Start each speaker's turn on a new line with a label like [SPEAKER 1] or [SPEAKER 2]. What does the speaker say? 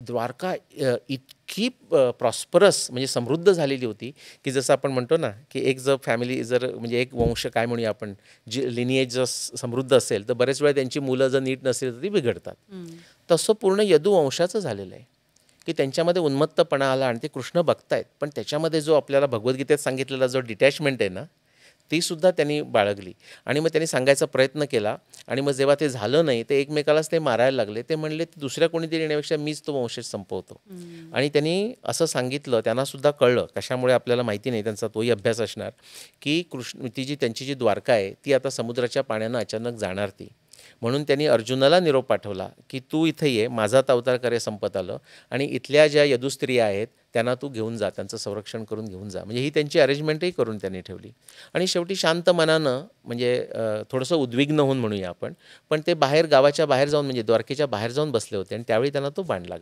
[SPEAKER 1] द्वारका इतकी प्रॉस्परस म्हणजे समृद्ध झालेली होती, की जसं आपण म्हणतो ना, की एक जर फॅमिली जर म्हणजे एक वंश काय म्हणूया आपण, जी लिनिएज जर समृद्ध असेल, तर बरेच वेळा त्यांची मुलं जर नीट नसतील, तर ती बिघडतात.
[SPEAKER 2] हं.
[SPEAKER 1] तसं पूर्ण यदुवंशाचं झालेलं आहे, की त्यांच्यामध्ये उन्मत्तपणा आला आणि ते कृष्ण बघतायत. पण त्याच्यामध्ये जो आपल्याला भगवद्गीतेत सांगितलेला जो डिटॅचमेंट आहे ना, ती सुद्धा त्यांनी बाळगली. आणि मग त्यांनी सांगायचा प्रयत्न केला आणि मग जेव्हा ते झालं नाही, ते एकमेकालाच ते मारायला लागले. ते म्हणले, दुसऱ्या कोणीतरी येण्यापेक्षा मीच तो वंशज संपवतो.
[SPEAKER 2] हं.
[SPEAKER 1] आणि त्यांनी असं सांगितलं, त्यांनासुद्धा कळलं, कशामुळे आपल्याला माहिती नाही, त्यांचा तोही अभ्यास असणार, की त्यांची जी द्वारका आहे, ती आता समुद्राच्या पाण्यानं अचानक जाणार ती. म्हणून त्यांनी अर्जुनाला निरोप पाठवला, की तू इथे ये, माझाच अवतार करे संपत आलं आणि इथल्या ज्या यदुस्त्रिया आहेत, त्यांना तू घेऊन जा, त्यांचं संरक्षण करून घेऊन जा. म्हणजे ही त्यांची अरेंजमेंटही करून त्यांनी ठेवली. आणि शेवटी शांत मनानं म्हणजे थोडंसं उद्विग्न होऊन म्हणूया आपण, पण ते बाहेर गावाच्या बाहेर जाऊन म्हणजे द्वारकेच्या बाहेर जाऊन बसले होते आणि त्यावेळी त्यांना तो बाण लागला.